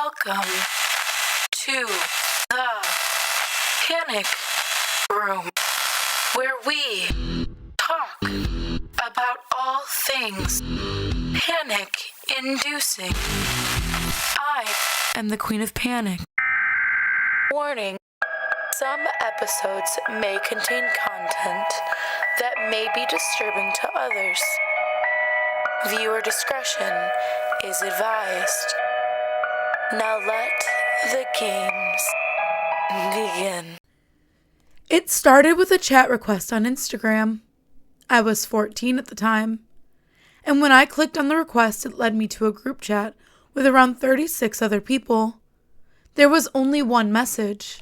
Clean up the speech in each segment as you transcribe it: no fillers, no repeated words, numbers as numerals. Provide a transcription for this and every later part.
Welcome to the Panic Room, where we talk about all things panic-inducing. I am the Queen of Panic. Warning, some episodes may contain content that may be disturbing to others. Viewer discretion is advised. Now let the games begin. It started with a chat request on Instagram. I was 14 at the time. And when I clicked on the request, it led me to a group chat with around 36 other people. There was only one message.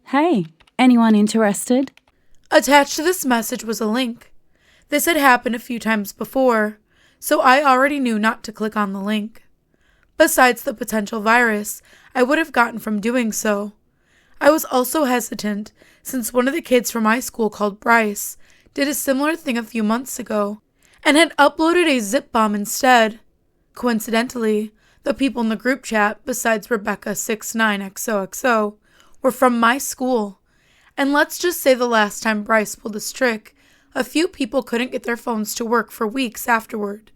Hey, anyone interested? Attached to this message was a link. This had happened a few times before, so I already knew not to click on the link. Besides the potential virus I would have gotten from doing so, I was also hesitant since one of the kids from my school called Bryce did a similar thing a few months ago and had uploaded a zip bomb instead. Coincidentally, the people in the group chat, besides Rebecca69XOXO, were from my school. And let's just say the last time Bryce pulled this trick, a few people couldn't get their phones to work for weeks afterward.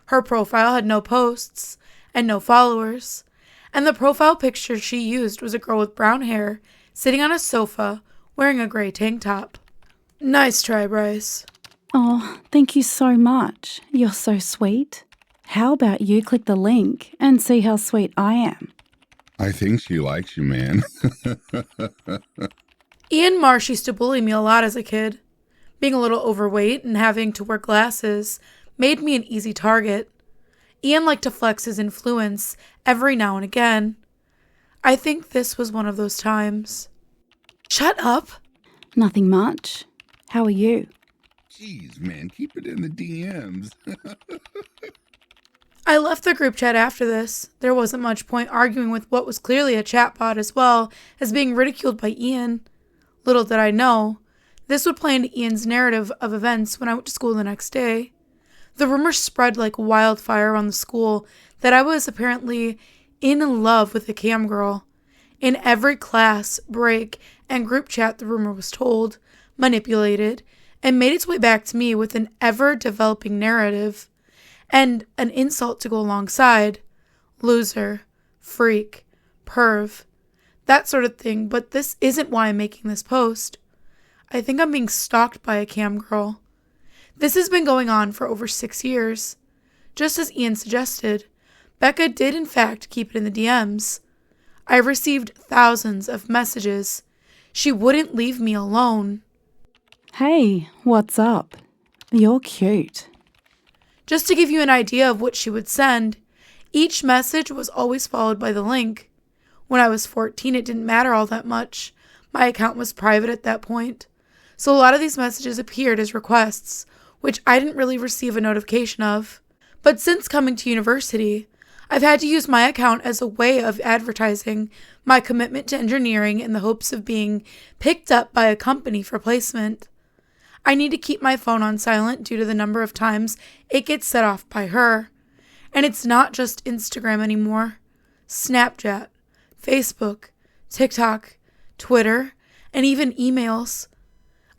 Her profile had no posts and no followers, and the profile picture she used was a girl with brown hair sitting on a sofa wearing a gray tank top. Nice try, Bryce. Oh, thank you so much. You're so sweet. How about you click the link and see how sweet I am? I think she likes you, man. Ian Marsh used to bully me a lot as a kid. Being a little overweight and having to wear glasses made me an easy target. Ian liked to flex his influence every now and again. I think this was one of those times. Shut up! Nothing much. How are you? Jeez, man, keep it in the DMs. I left the group chat after this. There wasn't much point arguing with what was clearly a chatbot as well as being ridiculed by Ian. Little did I know, this would play into Ian's narrative of events when I went to school the next day. The rumor spread like wildfire around the school that I was apparently in love with a cam girl. In every class, break, and group chat the rumor was told, manipulated, and made its way back to me with an ever-developing narrative. And an insult to go alongside. Loser, freak, perv, that sort of thing, but this isn't why I'm making this post. I think I'm being stalked by a cam girl. This has been going on for over 6 years. Just as Ian suggested, Becca did in fact keep it in the DMs. I received thousands of messages. She wouldn't leave me alone. Hey, what's up? You're cute. Just to give you an idea of what she would send, each message was always followed by the link. When I was 14, it didn't matter all that much. My account was private at that point. So a lot of these messages appeared as requests, which I didn't really receive a notification of. But since coming to university, I've had to use my account as a way of advertising my commitment to engineering in the hopes of being picked up by a company for placement. I need to keep my phone on silent due to the number of times it gets set off by her. And it's not just Instagram anymore. Snapchat, Facebook, TikTok, Twitter, and even emails.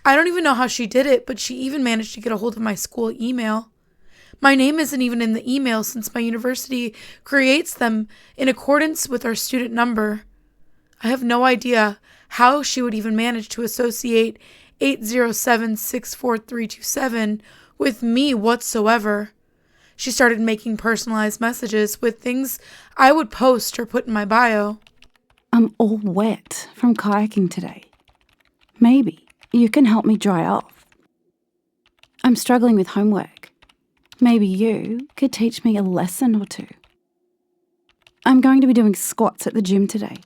I don't even know how she did it, but she even managed to get a hold of my school email. My name isn't even in the email since my university creates them in accordance with our student number. I have no idea how she would even manage to associate 807-64327 with me whatsoever. She started making personalized messages with things I would post or put in my bio. I'm all wet from kayaking today. Maybe you can help me dry off. I'm struggling with homework. Maybe you could teach me a lesson or two. I'm going to be doing squats at the gym today.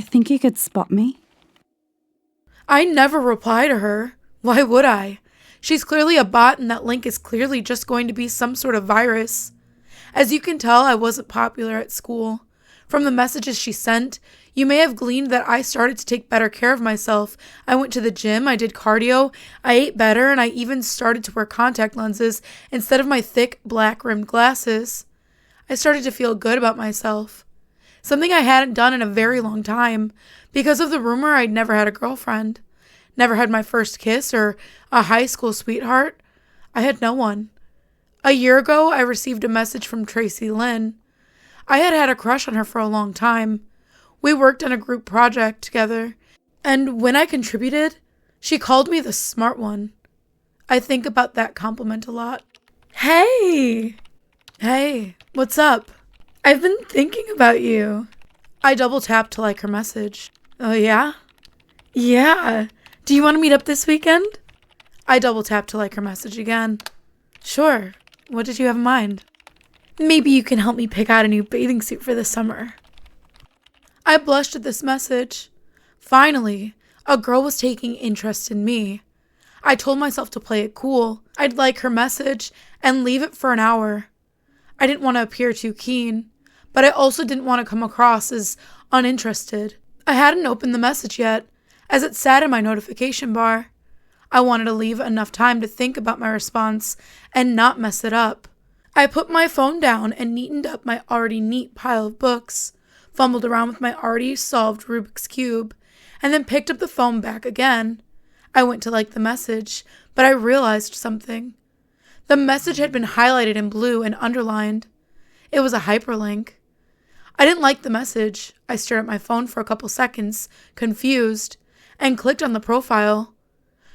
Think you could spot me? I never reply to her. Why would I? She's clearly a bot and that link is clearly just going to be some sort of virus. As you can tell, I wasn't popular at school. From the messages she sent, you may have gleaned that I started to take better care of myself. I went to the gym, I did cardio, I ate better, and I even started to wear contact lenses instead of my thick, black-rimmed glasses. I started to feel good about myself. something I hadn't done in a very long time because of the rumor I'd never had a girlfriend, never had my first kiss or a high school sweetheart. I had no one. A year ago, I received a message from Tracy Lynn. I had had a crush on her for a long time. We worked on a group project together, and when I contributed, she called me the smart one. I think about that compliment a lot. Hey! Hey, what's up? I've been thinking about you. I double tapped to like her message. Oh, yeah? Yeah. Do you want to meet up this weekend? I double tapped to like her message again. Sure. What did you have in mind? Maybe you can help me pick out a new bathing suit for the summer. I blushed at this message. Finally, a girl was taking interest in me. I told myself to play it cool. I'd like her message and leave it for an hour. I didn't want to appear too keen, but I also didn't want to come across as uninterested. I hadn't opened the message yet, as it sat in my notification bar. I wanted to leave enough time to think about my response and not mess it up. I put my phone down and neatened up my already neat pile of books, fumbled around with my already solved Rubik's Cube, and then picked up the phone back again. I went to like the message, but I realized something. The message had been highlighted in blue and underlined. It was a hyperlink. I didn't like the message. I stared at my phone for a couple seconds, confused, and clicked on the profile.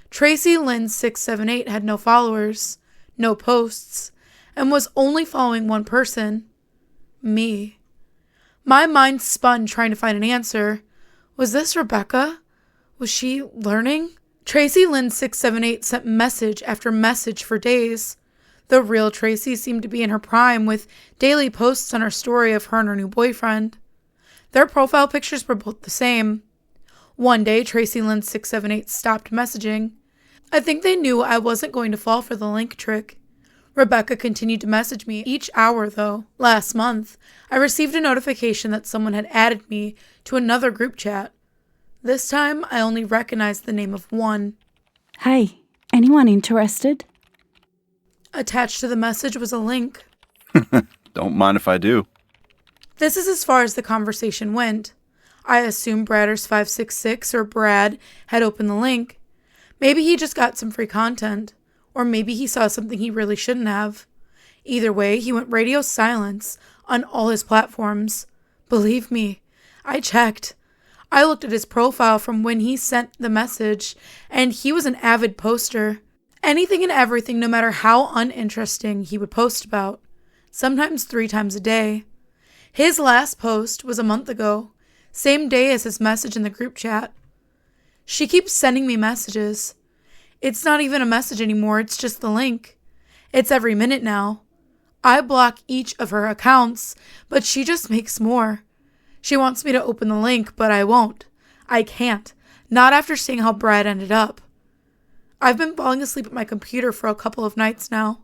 Tracy Lynn 678 had no followers, no posts, and was only following one person. Me. My mind spun trying to find an answer. Was this Rebecca? Was she learning? Tracy Lynn 678 sent message after message for days. The real Tracy seemed to be in her prime, with daily posts on her story of her and her new boyfriend. Their profile pictures were both the same. One day, Tracy Lynn 678 stopped messaging. I think they knew I wasn't going to fall for the link trick. Rebecca continued to message me each hour, though. Last month, I received a notification that someone had added me to another group chat. This time, I only recognized the name of one. Hey, anyone interested? Attached to the message was a link. Don't mind if I do. This is as far as the conversation went. I assumed Bradders566 or Brad had opened the link. Maybe he just got some free content, or maybe he saw something he really shouldn't have. Either way, he went radio silence on all his platforms. Believe me, I checked. I looked at his profile from when he sent the message, and he was an avid poster. Anything and everything, no matter how uninteresting, he would post about. Sometimes 3 times a day. His last post was a month ago, same day as his message in the group chat. She keeps sending me messages. It's not even a message anymore, it's just the link. It's every minute now. I block each of her accounts, but she just makes more. She wants me to open the link, but I won't. I can't. Not after seeing how Brad ended up. I've been falling asleep at my computer for a couple of nights now.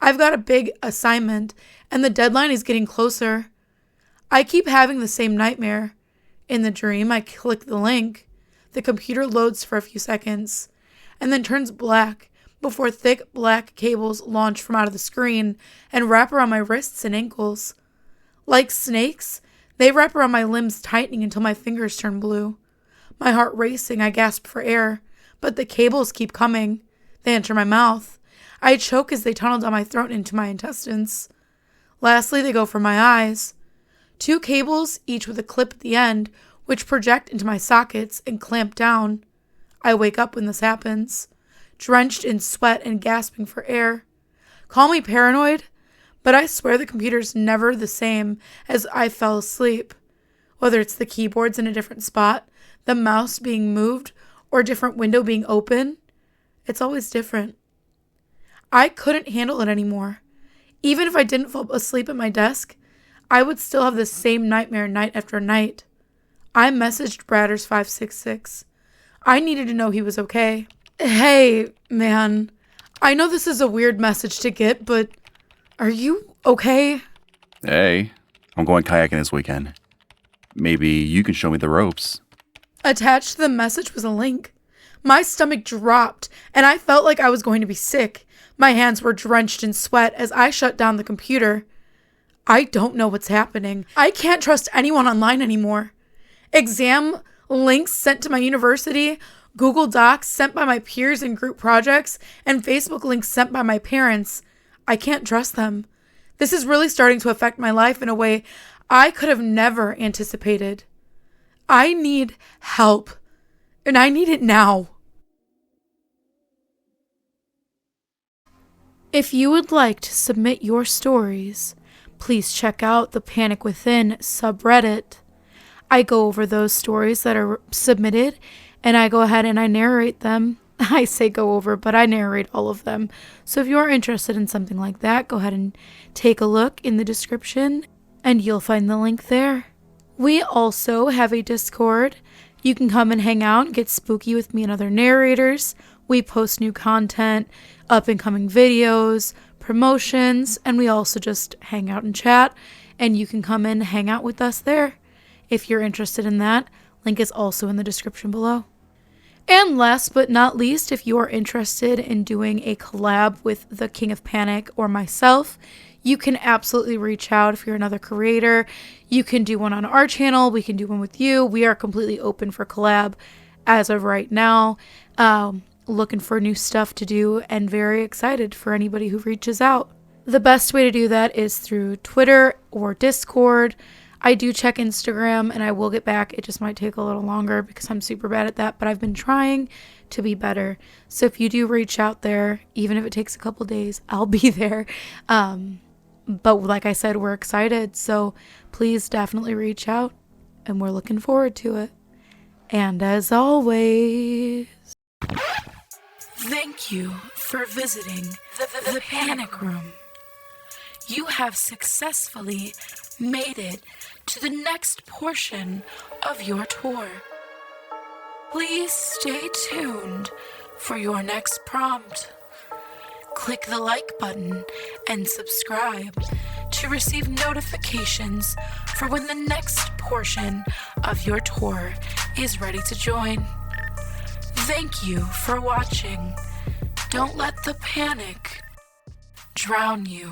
I've got a big assignment, and the deadline is getting closer. I keep having the same nightmare. In the dream, I click the link. The computer loads for a few seconds, and then turns black before thick black cables launch from out of the screen and wrap around my wrists and ankles. Like snakes, they wrap around my limbs, tightening until my fingers turn blue. My heart racing, I gasp for air, but the cables keep coming. They enter my mouth. I choke as they tunnel down my throat into my intestines. Lastly, they go for my eyes. 2 cables, each with a clip at the end, which project into my sockets and clamp down. I wake up when this happens, drenched in sweat and gasping for air. Call me paranoid, but I swear the computer's never the same as I fell asleep. Whether it's the keyboards in a different spot, the mouse being moved, or a different window being open, it's always different. I couldn't handle it anymore. Even if I didn't fall asleep at my desk, I would still have the same nightmare night after night. I messaged Bradders566. I needed to know he was okay. Hey, man. I know this is a weird message to get, but are you okay? Hey, I'm going kayaking this weekend. Maybe you can show me the ropes. Attached to the message was a link. My stomach dropped, and I felt like I was going to be sick. My hands were drenched in sweat as I shut down the computer. I don't know what's happening. I can't trust anyone online anymore. Exam links sent to my university, Google Docs sent by my peers in group projects, and Facebook links sent by my parents. I can't trust them. This is really starting to affect my life in a way I could have never anticipated. I need help, and I need it now. If you would like to submit your stories, please check out the Panic Within subreddit. I go over those stories that are submitted, and I go ahead and I narrate them. I say go over, but I narrate all of them. So if you are interested in something like that, go ahead and take a look in the description, and you'll find the link there. We also have a Discord. You can come and hang out and get spooky with me and other narrators. We post new content, up-and-coming videos, promotions, and we also just hang out and chat, and you can come and hang out with us there. If you're interested in that, link is also in the description below. And last but not least, if you are interested in doing a collab with the King of Panic or myself, you can absolutely reach out. If you're another creator, you can do one on our channel. We can do one with you. We are completely open for collab as of right now. Looking for new stuff to do and very excited for anybody who reaches out. The best way to do that is through Twitter or Discord. I do check Instagram and I will get back. It just might take a little longer because I'm super bad at that, but I've been trying to be better. So if you do reach out there, even if it takes a couple days, I'll be there. But like I said, we're excited. So please definitely reach out and we're looking forward to it. And as always, thank you for visiting the Panic Room. You have successfully made it to the next portion of your tour. Please stay tuned for your next prompt. Click the like button and subscribe to receive notifications for when the next portion of your tour is ready to join. Thank you for watching. Don't let the panic drown you.